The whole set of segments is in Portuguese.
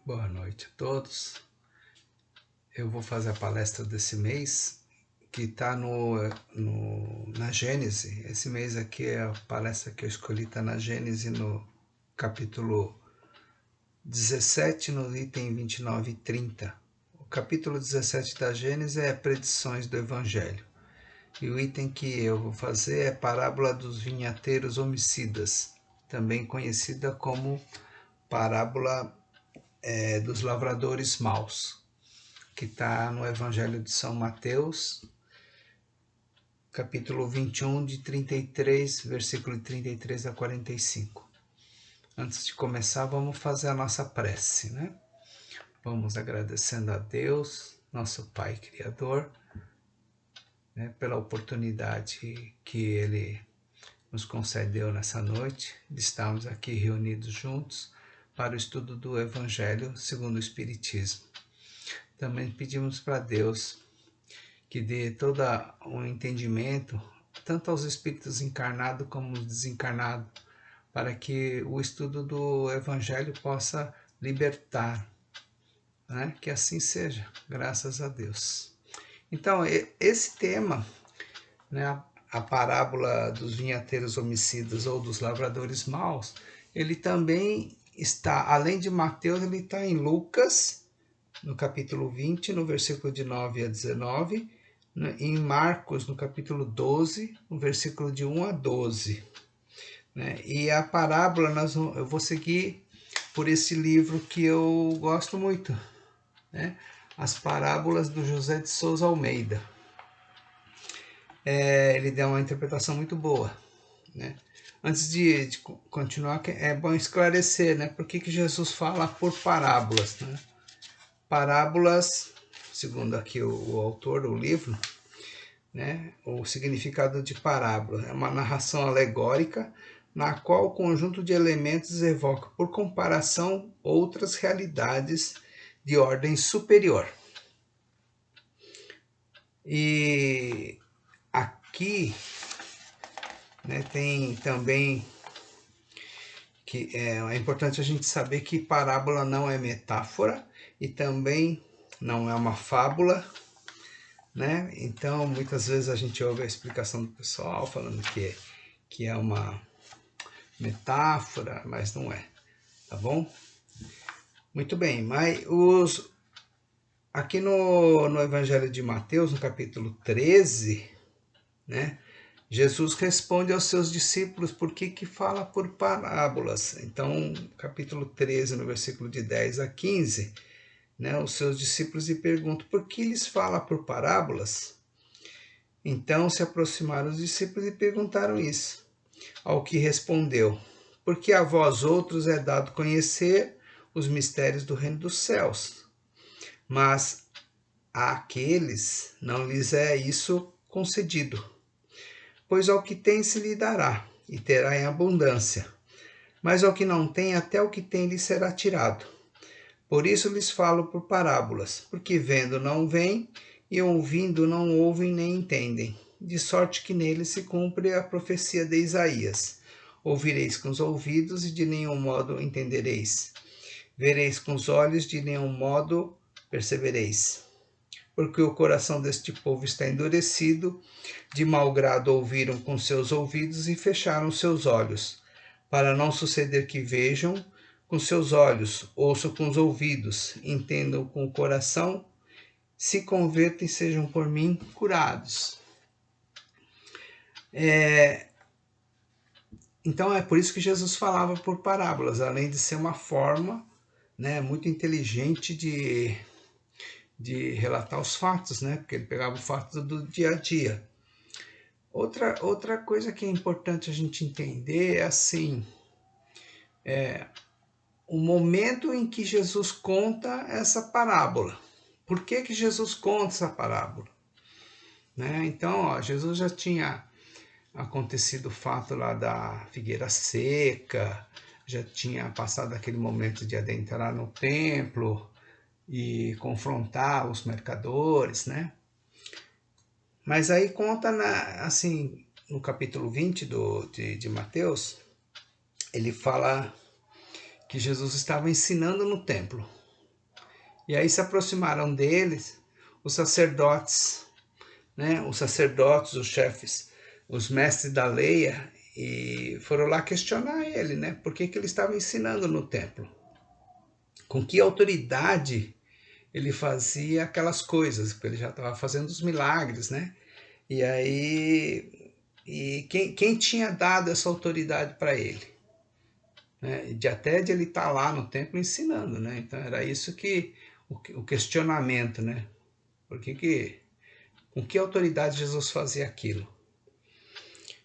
Boa noite a todos. Eu vou fazer a palestra desse mês, que está na Gênese. Esse mês aqui é a palestra que eu escolhi, está na Gênese, no capítulo 17, no item 29 e 30. O capítulo 17 da Gênese é predições do Evangelho. E o item que eu vou fazer é parábola dos vinhateiros homicidas, também conhecida como parábola dos lavradores maus, que está no Evangelho de São Mateus, capítulo 21, de 33, versículo 33 a 45. Antes de começar, vamos fazer a nossa prece, né? Vamos agradecendo a Deus, nosso Pai Criador, né, pela oportunidade que Ele nos concedeu nessa noite de estarmos aqui reunidos juntos para o estudo do Evangelho segundo o Espiritismo. Também pedimos para Deus que dê todo um entendimento, tanto aos espíritos encarnados como desencarnados, para que o estudo do Evangelho possa libertar, né? Que assim seja, graças a Deus. Então, esse tema, né, a parábola dos vinhateiros homicidas ou dos lavradores maus, ele também está, além de Mateus, ele está em Lucas, no capítulo 20, no versículo de 9 a 19, em Marcos, no capítulo 12, no versículo de 1 a 12. Né? E a parábola, eu vou seguir por esse livro que eu gosto muito, né? As Parábolas do José de Souza Almeida. Ele deu uma interpretação muito boa, né? Antes de continuar, é bom esclarecer, né? Por que Jesus fala por parábolas, né? Parábolas, segundo aqui o autor do livro, né, o significado de parábola é uma narração alegórica na qual o conjunto de elementos evoca, por comparação, outras realidades de ordem superior. E aqui, né, tem também que é importante a gente saber que parábola não é metáfora e também não é uma fábula, né? Então, muitas vezes a gente ouve a explicação do pessoal falando que é uma metáfora, mas não é, tá bom? Muito bem, mas aqui no Evangelho de Mateus, no capítulo 13, né? Jesus responde aos seus discípulos por que fala por parábolas. Então, capítulo 13, no versículo de 10 a 15, né, os seus discípulos lhe perguntam por que lhes fala por parábolas. Então se aproximaram os discípulos e perguntaram isso. Ao que respondeu: porque a vós outros é dado conhecer os mistérios do reino dos céus, mas àqueles não lhes é isso concedido. Pois ao que tem se lhe dará, e terá em abundância, mas ao que não tem, até o que tem lhe será tirado. Por isso lhes falo por parábolas, porque vendo não veem, e ouvindo não ouvem nem entendem, de sorte que neles se cumpre a profecia de Isaías. Ouvireis com os ouvidos e de nenhum modo entendereis. Vereis com os olhos, de nenhum modo percebereis. Porque o coração deste povo está endurecido, de mau grado ouviram com seus ouvidos e fecharam seus olhos, para não suceder que vejam com seus olhos, ouçam com os ouvidos, entendam com o coração, se convertam e sejam por mim curados. Então é por isso que Jesus falava por parábolas, além de ser uma forma, né, muito inteligente de relatar os fatos, né, porque ele pegava o fato do dia a dia. Outra coisa que é importante a gente entender é assim, o momento em que Jesus conta essa parábola. Por que Jesus conta essa parábola? Né? Então, Jesus já tinha acontecido o fato lá da figueira seca, já tinha passado aquele momento de adentrar no templo e confrontar os mercadores, né? Mas aí conta, assim, no capítulo 20 de Mateus, ele fala que Jesus estava ensinando no templo, E aí se aproximaram deles os sacerdotes, né? Os sacerdotes, os chefes, os mestres da lei, e foram lá questionar ele, né? Por que ele estava ensinando no templo? Com que autoridade ele fazia aquelas coisas? Porque ele já estava fazendo os milagres, né? E aí, quem tinha dado essa autoridade para ele? Né? Até de ele estar lá no templo ensinando, né? Então era isso que o questionamento, né? Com que autoridade Jesus fazia aquilo?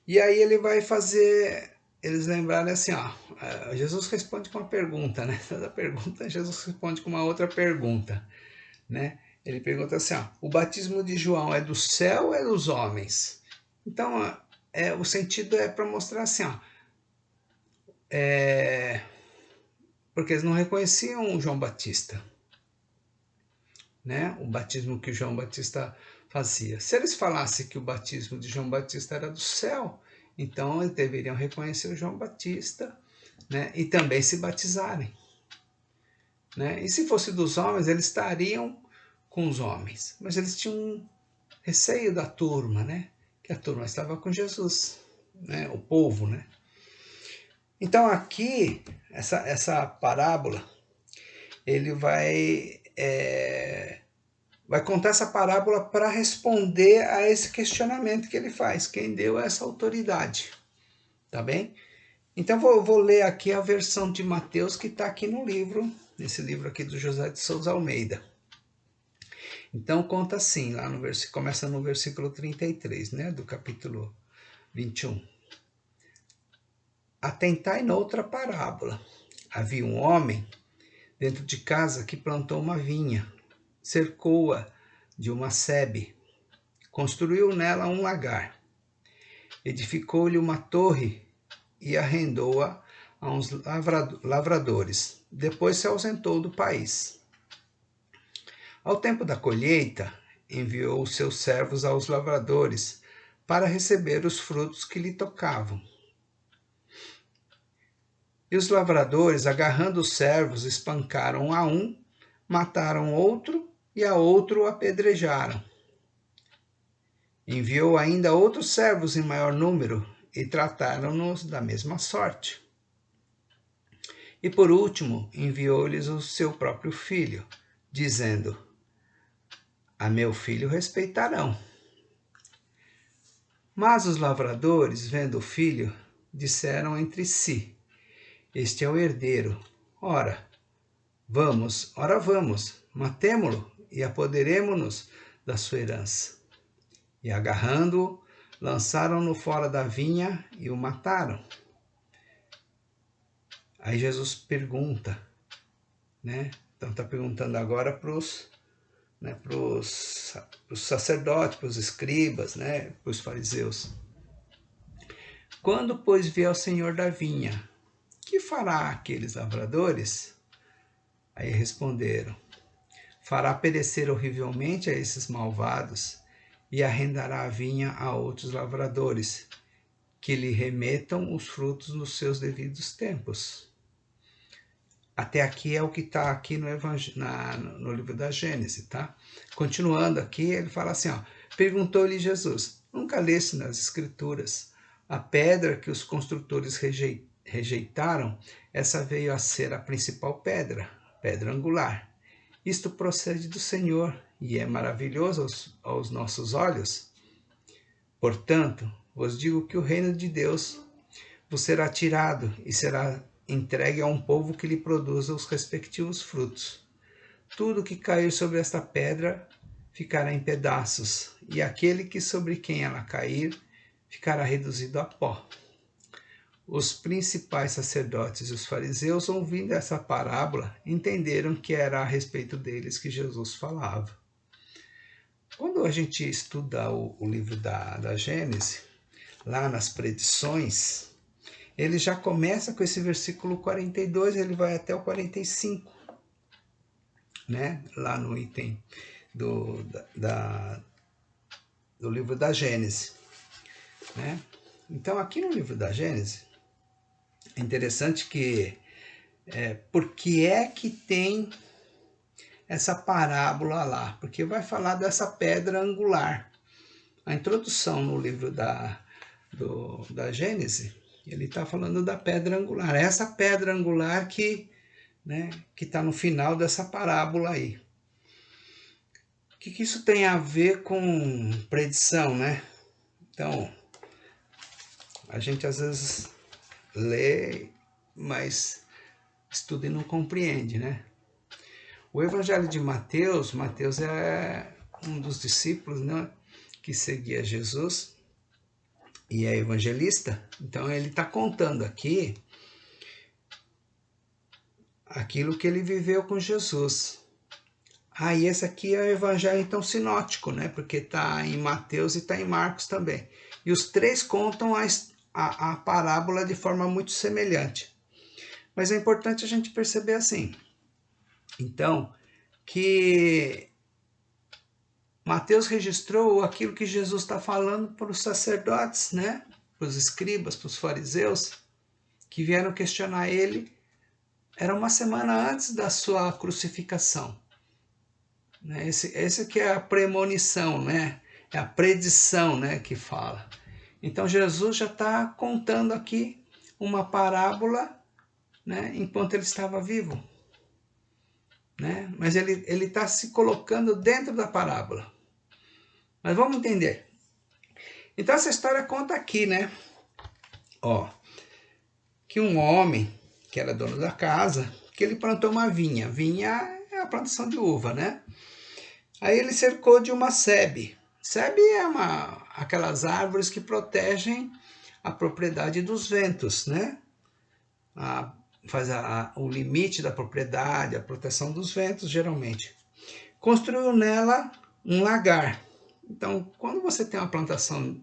E aí ele vai fazer eles lembrarem assim, ó, Jesus responde com uma pergunta, né? Toda pergunta Jesus responde com uma outra pergunta, né? Ele pergunta assim, ó, o batismo de João é do céu ou é dos homens? Então, o sentido é para mostrar assim, ó, porque eles não reconheciam o João Batista, né? O batismo que o João Batista fazia. Se eles falassem que o batismo de João Batista era do céu, então eles deveriam reconhecer o João Batista, né? E também se batizarem, né? E se fosse dos homens, eles estariam com os homens, mas eles tinham receio da turma, né? Que a turma estava com Jesus, né? O povo, né? Então aqui, essa parábola, ele vai contar essa parábola para responder a esse questionamento que ele faz. Quem deu essa autoridade? Tá bem? Então vou ler aqui a versão de Mateus que está aqui no livro, nesse livro aqui do José de Souza Almeida. Então conta assim, lá no começa no versículo 33, né, do capítulo 21. Atentai noutra parábola. Havia um homem dentro de casa que plantou uma vinha, cercou-a de uma sebe, construiu nela um lagar, edificou-lhe uma torre e arrendou-a a uns lavradores. Depois se ausentou do país. Ao tempo da colheita, enviou os seus servos aos lavradores para receber os frutos que lhe tocavam. E os lavradores, agarrando os servos, espancaram a um, mataram outro e a outro apedrejaram. Enviou ainda outros servos em maior número e trataram-nos da mesma sorte. E por último, enviou-lhes o seu próprio filho, dizendo: a meu filho respeitarão. Mas os lavradores, vendo o filho, disseram entre si: este é o herdeiro. Ora, vamos, matemo-lo e apoderemo-nos da sua herança. E agarrando-o, lançaram-no fora da vinha e o mataram. Aí Jesus pergunta, né? Então está perguntando agora para os sacerdotes, para os escribas, né? Para os fariseus. Quando, pois, vier o Senhor da vinha, que fará aqueles lavradores? Aí responderam: fará perecer horrivelmente a esses malvados e arrendará a vinha a outros lavradores, que lhe remetam os frutos nos seus devidos tempos. Até aqui é o que está aqui no livro da Gênesis, tá? Continuando aqui, ele fala assim, ó, perguntou-lhe Jesus: nunca leste nas Escrituras a pedra que os construtores rejeitaram? Essa veio a ser a principal pedra, pedra angular. Isto procede do Senhor e é maravilhoso aos nossos olhos. Portanto, vos digo que o reino de Deus vos será tirado e será entregue a um povo que lhe produza os respectivos frutos. Tudo que cair sobre esta pedra ficará em pedaços, e aquele que sobre quem ela cair ficará reduzido a pó. Os principais sacerdotes e os fariseus, ouvindo essa parábola, entenderam que era a respeito deles que Jesus falava. Quando a gente estuda o livro da Gênesis, lá nas predições, ele já começa com esse versículo 42, ele vai até o 45, né? Lá no item do livro da Gênesis, né? Então, aqui no livro da Gênesis, é interessante que por que é que tem essa parábola lá, porque vai falar dessa pedra angular. A introdução no livro da Gênesis, ele está falando da pedra angular. É essa pedra angular que está no final dessa parábola aí. O que isso tem a ver com predição, né? Então, a gente às vezes lê, mas estuda e não compreende, né? O Evangelho de Mateus, Mateus é um dos discípulos, né, que seguia Jesus e é evangelista. Então ele está contando aqui aquilo que ele viveu com Jesus. E esse aqui é o Evangelho então sinótico, né? Porque está em Mateus e está em Marcos também. E os três contam a parábola de forma muito semelhante. Mas é importante a gente perceber assim. Então, que Mateus registrou aquilo que Jesus está falando para os sacerdotes, né? Para os escribas, para os fariseus, que vieram questionar ele. Era uma semana antes da sua crucificação. Esse que é a premonição, né? É a predição, né, que fala. Então Jesus já está contando aqui uma parábola, né, enquanto ele estava vivo. Né? Mas ele está se colocando dentro da parábola. Mas vamos entender. Então essa história conta aqui, né? Que um homem, que era dono da casa, que ele plantou uma vinha. Vinha é a plantação de uva, né? Aí ele cercou de uma sebe. Sebe é aquelas árvores que protegem a propriedade dos ventos, né? Faz o limite da propriedade, a proteção dos ventos, geralmente. Construiu nela um lagar. Então, quando você tem uma plantação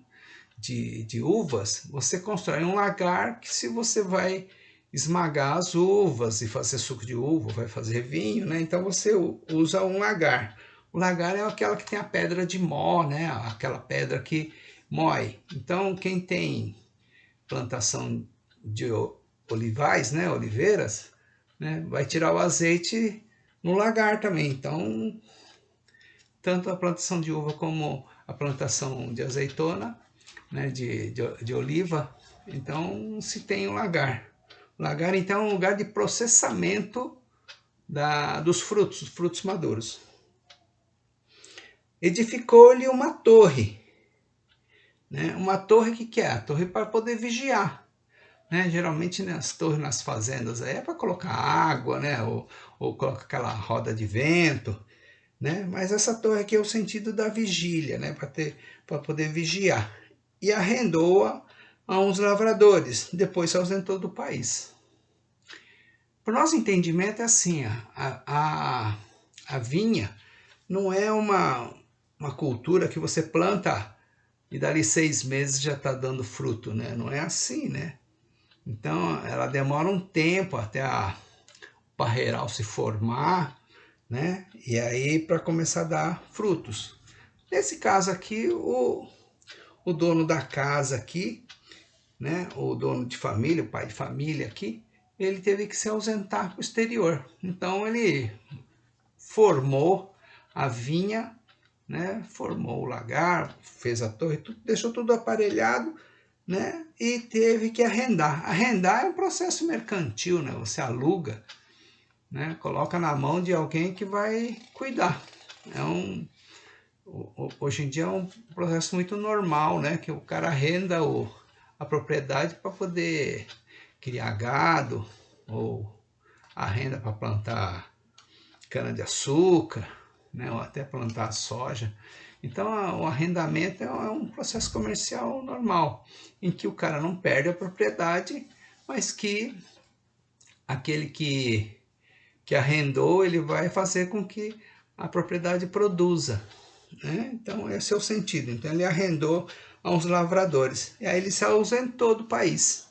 de uvas, você constrói um lagar que, se você vai esmagar as uvas e fazer suco de uva, vai fazer vinho, né? Então você usa um lagar. O lagar é aquela que tem a pedra de mó, né? Aquela pedra que mói. Então, quem tem plantação de olivais, né? Oliveiras, né? Vai tirar o azeite no lagar também. Então, tanto a plantação de uva como a plantação de azeitona, né? de oliva, então se tem um lagar. O lagar, então, é um lugar de processamento dos frutos maduros. Edificou-lhe uma torre. Né? Uma torre, que é? A torre para poder vigiar. Né? Geralmente nas torres, nas fazendas, é para colocar água, né? ou coloca aquela roda de vento. Né? Mas essa torre aqui é o sentido da vigília, né? Para poder vigiar. E arrendou-a a uns lavradores, depois se ausentou do país. Para o nosso entendimento é assim, a vinha não é uma cultura que você planta e dali 6 meses já está dando fruto, né? Não é assim, né? Então ela demora um tempo até o parreiral se formar, né? E aí para começar a dar frutos. Nesse caso aqui, o dono da casa aqui, né? O dono de família, o pai de família aqui, ele teve que se ausentar para o exterior. Então ele formou a vinha, né? Formou o lagar, fez a torre, deixou tudo aparelhado, né? E teve que arrendar. Arrendar é um processo mercantil, né? Você aluga, né? Coloca na mão de alguém que vai cuidar. Hoje em dia é um processo muito normal, né? Que o cara arrenda a propriedade para poder criar gado, ou arrenda para plantar cana-de-açúcar, né? Ou até plantar soja. Então o arrendamento é um processo comercial normal, em que o cara não perde a propriedade, mas que aquele que arrendou, ele vai fazer com que a propriedade produza. Né? Então esse é o sentido. Então ele arrendou a uns lavradores. E aí ele se ausentou do país.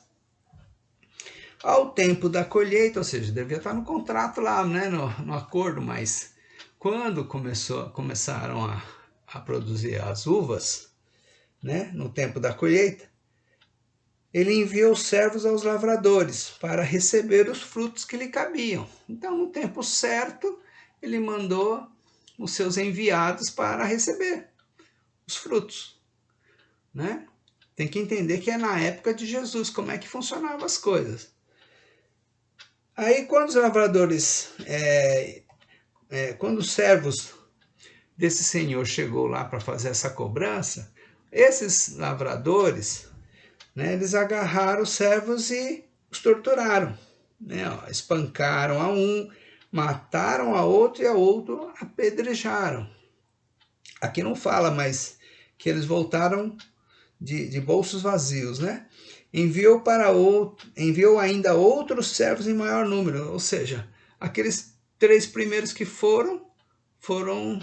Ao tempo da colheita, ou seja, devia estar no contrato lá, né? no acordo, mas quando começaram a produzir as uvas, né? No tempo da colheita, ele enviou servos aos lavradores para receber os frutos que lhe cabiam. Então, no tempo certo, ele mandou os seus enviados para receber os frutos, né? Tem que entender que é na época de Jesus, como é que funcionavam as coisas. Aí quando os lavradores, quando os servos desse senhor chegou lá para fazer essa cobrança, esses lavradores, né, eles agarraram os servos e os torturaram, né, espancaram a um, mataram a outro e a outro apedrejaram. Aqui não fala, mas que eles voltaram de bolsos vazios, né? Enviou ainda outros servos em maior número, ou seja, aqueles 3 primeiros que foram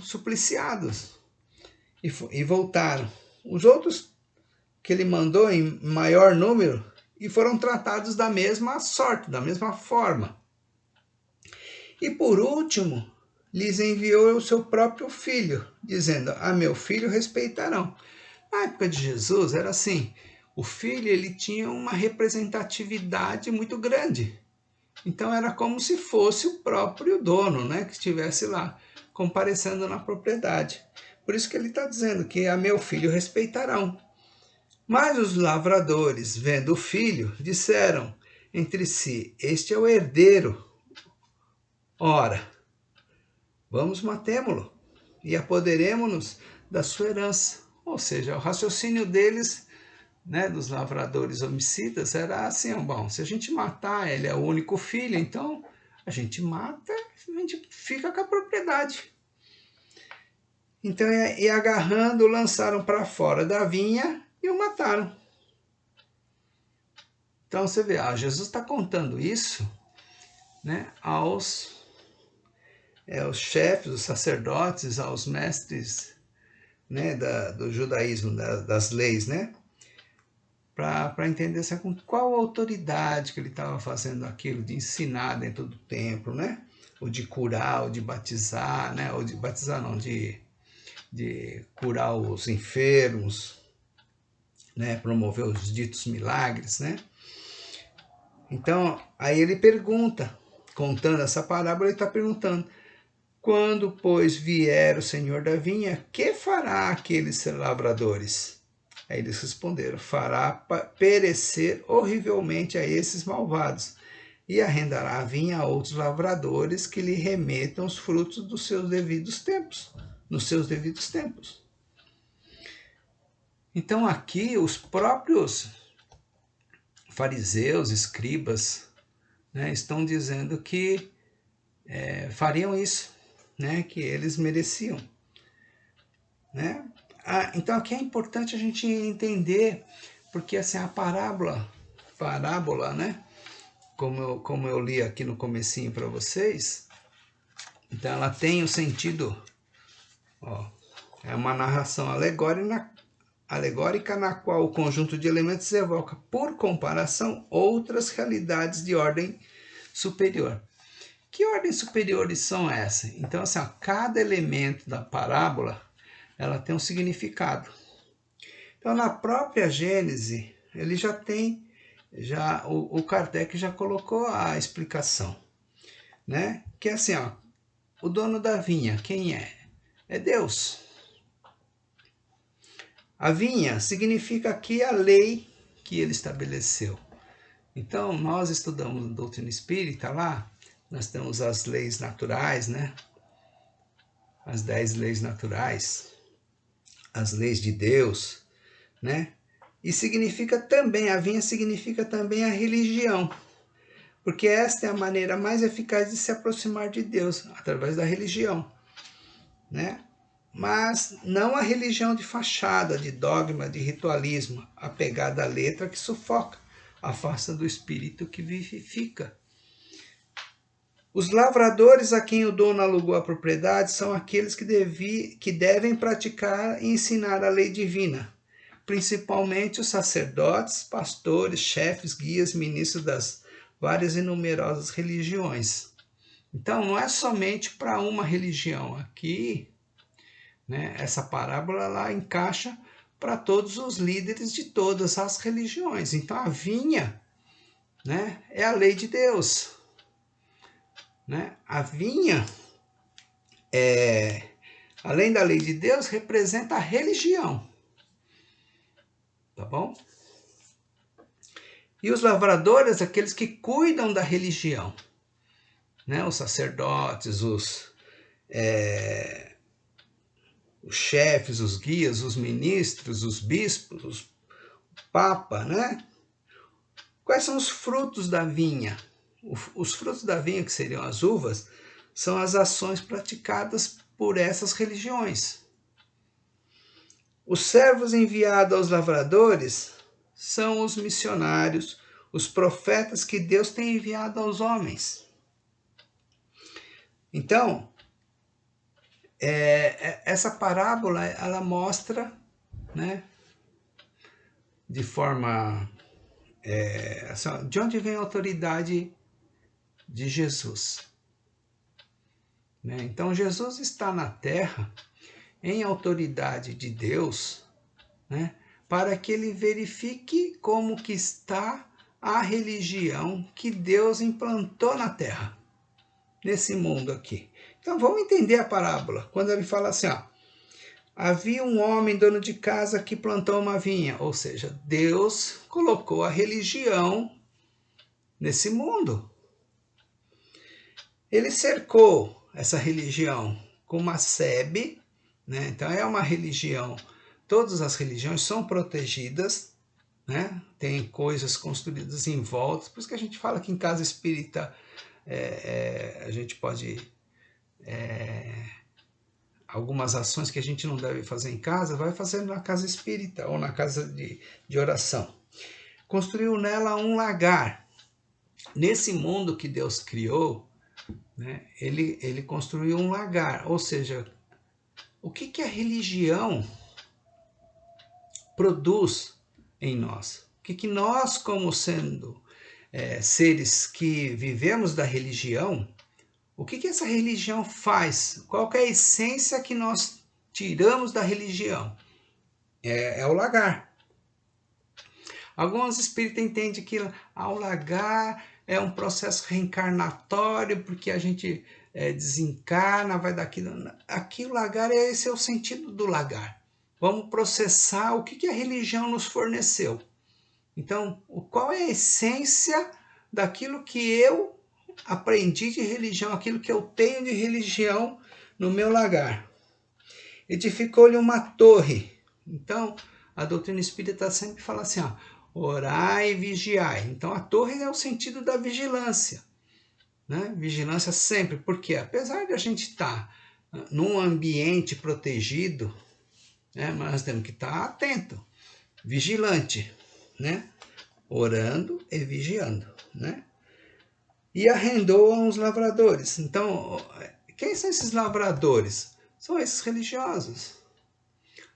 supliciados e voltaram. Os outros que ele mandou em maior número e foram tratados da mesma sorte, da mesma forma. E por último, lhes enviou o seu próprio filho, dizendo: a meu filho respeitarão. Na época de Jesus era assim, o filho ele tinha uma representatividade muito grande. Então era como se fosse o próprio dono, né, que estivesse lá comparecendo na propriedade. Por isso que ele está dizendo que a meu filho respeitarão. Mas os lavradores, vendo o filho, disseram entre si: este é o herdeiro. Ora, vamos matemo-lo e apoderemo-nos da sua herança. Ou seja, o raciocínio deles, né, dos lavradores homicidas, era assim: bom, se a gente matar, ele é o único filho, então a gente mata, a gente fica com a propriedade. Então, e agarrando, lançaram para fora da vinha e o mataram. Então você vê, Jesus está contando isso, né, aos chefes, os sacerdotes, aos mestres, né, do judaísmo, das leis, né, para entender assim, com qual autoridade que ele estava fazendo aquilo, de ensinar dentro do templo, né, ou de curar, ou de batizar, né, ou de batizar não, de curar os enfermos, né, promover os ditos milagres, né. Então, aí ele pergunta, contando essa parábola, ele está perguntando: quando, pois, vier o senhor da vinha, que fará aqueles lavradores? Aí eles responderam: fará perecer horrivelmente a esses malvados, e arrendará a vinha a outros lavradores que lhe remetam os frutos dos seus devidos tempos, nos seus devidos tempos. Então aqui os próprios fariseus, escribas, né, estão dizendo que fariam isso, né, que eles mereciam, né? Então aqui é importante a gente entender, porque assim a parábola, né, como eu li aqui no comecinho para vocês, então ela tem o sentido, é uma narração alegórica na qual o conjunto de elementos evoca, por comparação, outras realidades de ordem superior. Que ordens superiores são essas? Então, assim, cada elemento da parábola, ela tem um significado. Então, na própria Gênese, ele já tem, o Kardec já colocou a explicação, né? Que é assim, o dono da vinha, quem é? É Deus. A vinha significa aqui a lei que ele estabeleceu. Então, nós estudamos a doutrina espírita lá, nós temos as leis naturais, né? As 10 leis naturais, as leis de Deus, né? E significa também, a vinha significa também a religião, porque esta é a maneira mais eficaz de se aproximar de Deus, através da religião, né? Mas não a religião de fachada, de dogma, de ritualismo, apegada à letra que sufoca, afasta do espírito que vivifica. Os lavradores a quem o dono alugou a propriedade são aqueles que devem praticar e ensinar a lei divina, principalmente os sacerdotes, pastores, chefes, guias, ministros das várias e numerosas religiões. Então, não é somente para uma religião. Aqui, né, essa parábola ela encaixa para todos os líderes de todas as religiões. Então, a vinha, né, é a lei de Deus. Né? A vinha além da lei de Deus, representa a religião. Tá bom? E os lavradores, aqueles que cuidam da religião, né? Os sacerdotes, os chefes, os guias, os ministros, os bispos, o papa, né? Quais são os frutos da vinha? Os frutos da vinha, que seriam as uvas, são as ações praticadas por essas religiões. Os servos enviados aos lavradores são os missionários, os profetas que Deus tem enviado aos homens. Então, essa parábola, ela mostra, né, de forma... de onde vem a autoridade de Jesus. Né? Então, Jesus está na terra em autoridade de Deus, né, para que ele verifique como que está a religião que Deus implantou na terra, nesse mundo aqui. Então, vamos entender a parábola. Quando ele fala assim, ó, havia um homem dono de casa que plantou uma vinha, ou seja, Deus colocou a religião nesse mundo. Ele cercou essa religião com uma sebe, né? Então é uma religião, todas as religiões são protegidas, né? Tem coisas construídas em volta, por isso que a gente fala que em casa espírita a gente pode... algumas ações que a gente não deve fazer em casa, vai fazendo na casa espírita ou na casa de oração. Construiu nela um lagar. Nesse mundo que Deus criou, né, ele construiu um lagar, ou seja, o que a religião produz em nós? O que nós, como sendo seres que vivemos da religião, o que essa religião faz? Qual que é a essência que nós tiramos da religião? É o lagar. Alguns espíritas entendem que o lagar é um processo reencarnatório, porque a gente desencarna, vai daquilo. Aqui o lagar, esse é o sentido do lagar. Vamos processar o que a religião nos forneceu. Então, qual é a essência daquilo que eu aprendi de religião, aquilo que eu tenho de religião no meu lagar? Edificou-lhe uma torre. Então, a doutrina espírita sempre fala assim, ó, orai e vigiai. Então, a torre é o sentido da vigilância, né? Vigilância sempre, porque apesar de a gente estar num ambiente protegido, né, nós temos que estar atento, vigilante, né? Orando e vigiando, né? E arrendou a uns lavradores. Então, quem são esses lavradores? São esses religiosos.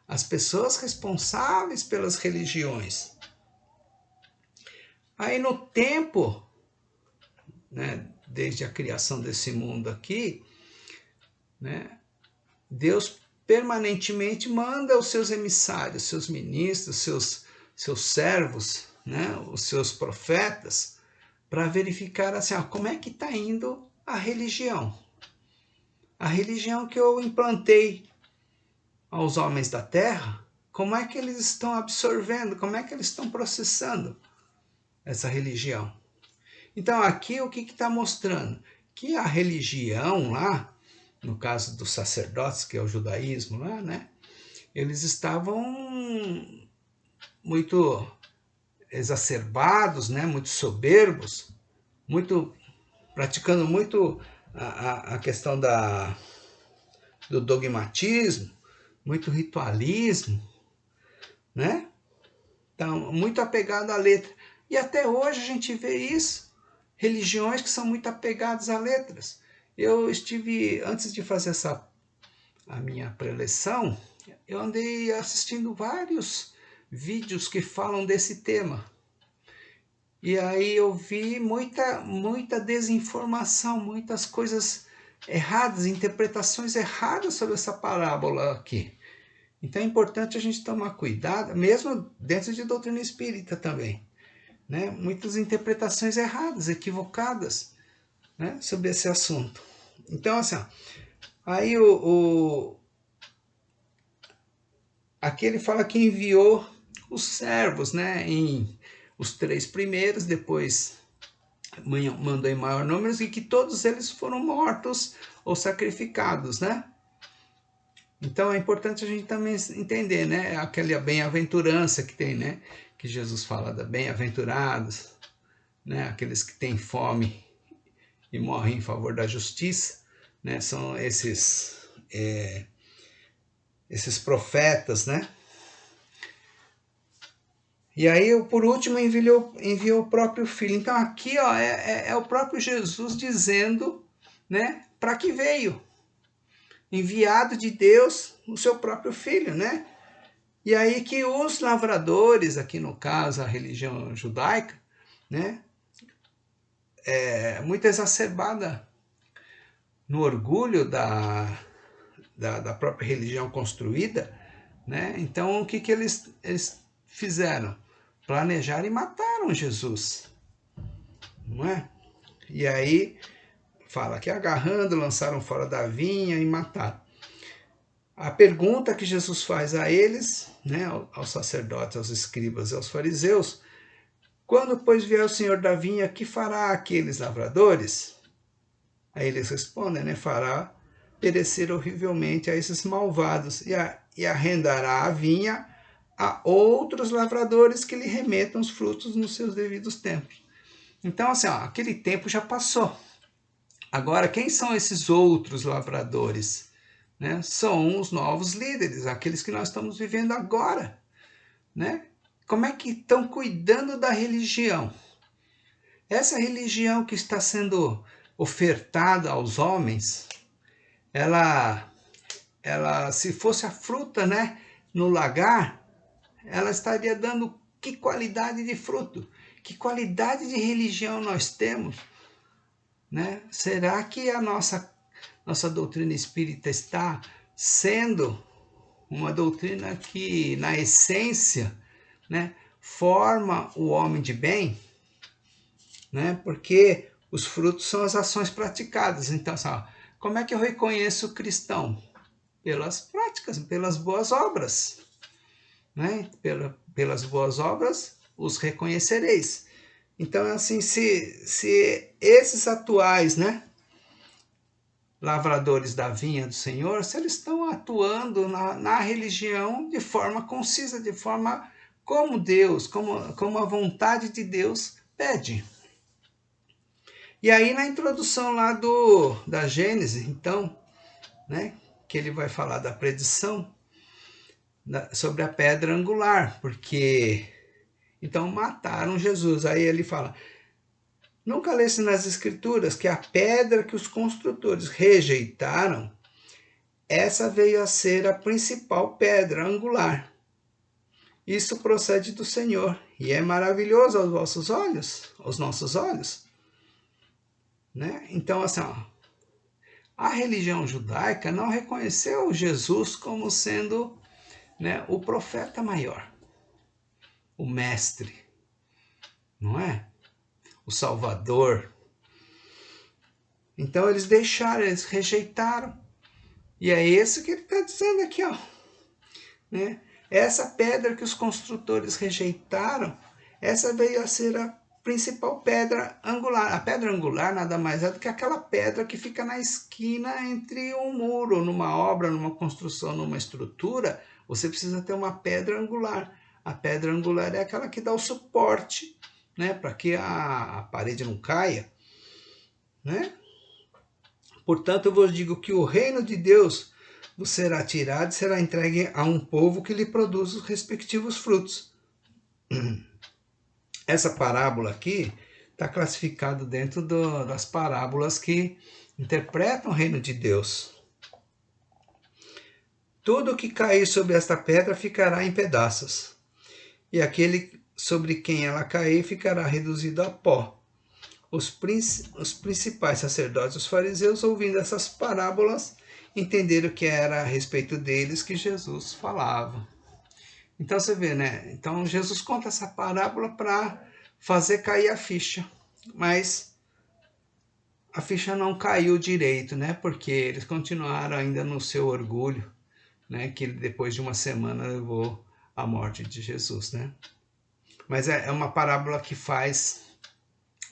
As pessoas responsáveis pelas religiões. Aí no tempo, né, desde a criação desse mundo aqui, né, Deus permanentemente manda os seus emissários, seus ministros, seus servos, né, os seus profetas, para verificar assim, ó, como é que está indo a religião. A religião que eu implantei aos homens da terra, como é que eles estão absorvendo, como é que eles estão processando essa religião. Então aqui o que está mostrando? Que a religião lá, no caso dos sacerdotes, que é o judaísmo lá, né? Eles estavam muito exacerbados, né? Muito soberbos, praticando muito a questão do dogmatismo, muito ritualismo, né? Então, muito apegado à letra. E até hoje a gente vê isso, religiões que são muito apegadas a letras. Eu estive, antes de fazer a minha preleção, eu andei assistindo vários vídeos que falam desse tema. E aí eu vi muita desinformação, muitas coisas erradas, interpretações erradas sobre essa parábola aqui. Então é importante a gente tomar cuidado, mesmo dentro de doutrina espírita também, né? Muitas interpretações erradas, equivocadas, né, sobre esse assunto. Então, assim, ó, Aí aqui ele fala que enviou os servos, né? Os 3 primeiros, depois mandou em maior número, e que todos eles foram mortos ou sacrificados, né? Então é importante a gente também entender, né? Aquela bem-aventurança que tem, né? Que Jesus fala da bem-aventurados, né? Aqueles que têm fome e morrem em favor da justiça, né? São esses profetas, né? E aí, por último, enviou o próprio Filho. Então aqui, ó, é o próprio Jesus dizendo, né? Para que veio? Enviado de Deus, o seu próprio Filho, né? E aí que os lavradores, aqui no caso a religião judaica, né, muito exacerbada no orgulho da própria religião construída, né? Então o que eles fizeram? Planejaram e mataram Jesus, não é? E aí fala que agarrando, lançaram fora da vinha e mataram. A pergunta que Jesus faz a eles, né, aos sacerdotes, aos escribas e aos fariseus: quando, pois, vier o Senhor da vinha, que fará aqueles lavradores? Aí eles respondem, né? Fará perecer horrivelmente a esses malvados e arrendará a vinha a outros lavradores que lhe remetam os frutos nos seus devidos tempos. Então, assim, ó, aquele tempo já passou. Agora, quem são esses outros lavradores? Né? São os novos líderes, aqueles que nós estamos vivendo agora, né? Como é que estão cuidando da religião? Essa religião que está sendo ofertada aos homens, ela se fosse a fruta, né, no lagar, ela estaria dando que qualidade de fruto? Que qualidade de religião nós temos? Né? Será que a nossa doutrina espírita está sendo uma doutrina que, na essência, né, forma o homem de bem? Né? Porque os frutos são as ações praticadas. Então, como é que eu reconheço o cristão? Pelas práticas, pelas boas obras. Né? Pelas boas obras os reconhecereis. Então, assim, se esses atuais, né, lavradores da vinha do Senhor, se eles estão atuando na religião de forma concisa, de forma como Deus, como a vontade de Deus pede. E aí na introdução lá da Gênesis, então, né, que ele vai falar da predição sobre a pedra angular, porque então mataram Jesus. Aí ele fala: nunca leste nas escrituras que a pedra que os construtores rejeitaram, essa veio a ser a principal pedra angular. Isso procede do Senhor e é maravilhoso aos vossos olhos, aos nossos olhos. Né? Então, assim, ó, a religião judaica não reconheceu Jesus como sendo, né, o profeta maior, o mestre, não é? O salvador. Então eles deixaram, eles rejeitaram. E é isso que ele está dizendo aqui, ó. Né? Essa pedra que os construtores rejeitaram, essa veio a ser a principal pedra angular. A pedra angular nada mais é do que aquela pedra que fica na esquina entre um muro, numa obra, numa construção, numa estrutura. Você precisa ter uma pedra angular. A pedra angular é aquela que dá o suporte, né, para que a parede não caia. Né? Portanto, eu vos digo que o reino de Deus vos será tirado e será entregue a um povo que lhe produz os respectivos frutos. Essa parábola aqui está classificada dentro das parábolas que interpretam o reino de Deus. Tudo que cair sobre esta pedra ficará em pedaços, e aquele sobre quem ela cair ficará reduzido a pó. Os principais sacerdotes, os fariseus, ouvindo essas parábolas, entenderam que era a respeito deles que Jesus falava. Então você vê, né? Então Jesus conta essa parábola para fazer cair a ficha. Mas a ficha não caiu direito, né? Porque eles continuaram ainda no seu orgulho, né? Que depois de uma semana levou à morte de Jesus, né? Mas é uma parábola que faz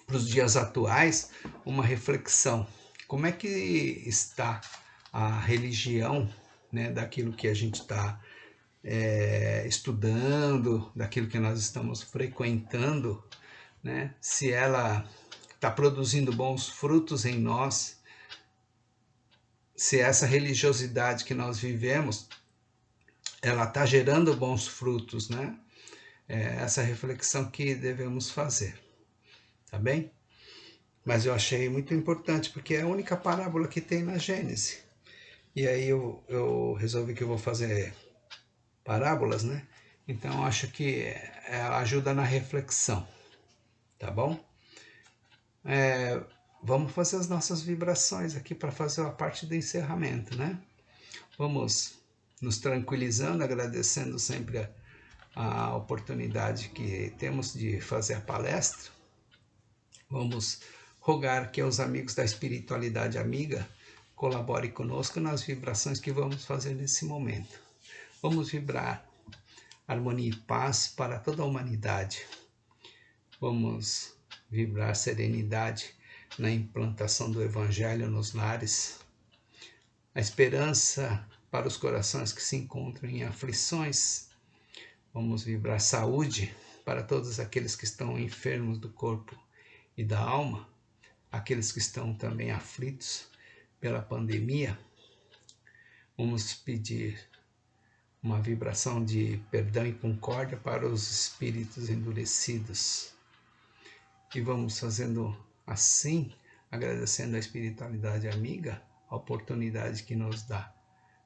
para os dias atuais uma reflexão. Como é que está a religião, né? Daquilo que a gente está estudando, daquilo que nós estamos frequentando, né? Se ela está produzindo bons frutos em nós, se essa religiosidade que nós vivemos, ela está gerando bons frutos, né? É essa reflexão que devemos fazer, tá bem? Mas eu achei muito importante, porque é a única parábola que tem na Gênesis. E aí eu resolvi que eu vou fazer parábolas, né? Então acho que ajuda na reflexão, tá bom? Vamos fazer as nossas vibrações aqui para fazer a parte do encerramento, né? Vamos nos tranquilizando, agradecendo sempre a oportunidade que temos de fazer a palestra. Vamos rogar que os amigos da espiritualidade amiga colaborem conosco nas vibrações que vamos fazer nesse momento. Vamos vibrar harmonia e paz para toda a humanidade. Vamos vibrar serenidade na implantação do Evangelho nos lares, a esperança para os corações que se encontram em aflições. Vamos vibrar saúde para todos aqueles que estão enfermos do corpo e da alma, aqueles que estão também aflitos pela pandemia. Vamos pedir uma vibração de perdão e concórdia para os espíritos endurecidos. E vamos fazendo assim, agradecendo a espiritualidade amiga, a oportunidade que nos dá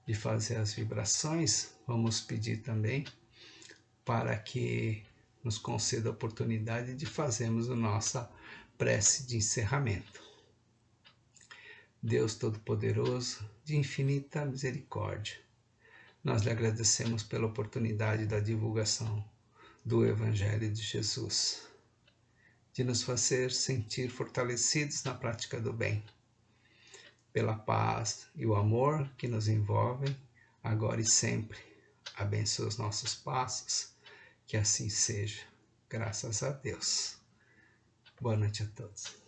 de fazer as vibrações. Vamos pedir também para que nos conceda a oportunidade de fazermos a nossa prece de encerramento. Deus Todo-Poderoso, de infinita misericórdia, nós lhe agradecemos pela oportunidade da divulgação do Evangelho de Jesus, de nos fazer sentir fortalecidos na prática do bem, pela paz e o amor que nos envolvem, agora e sempre. Abençoe os nossos passos, que assim seja. Graças a Deus. Boa noite a todos.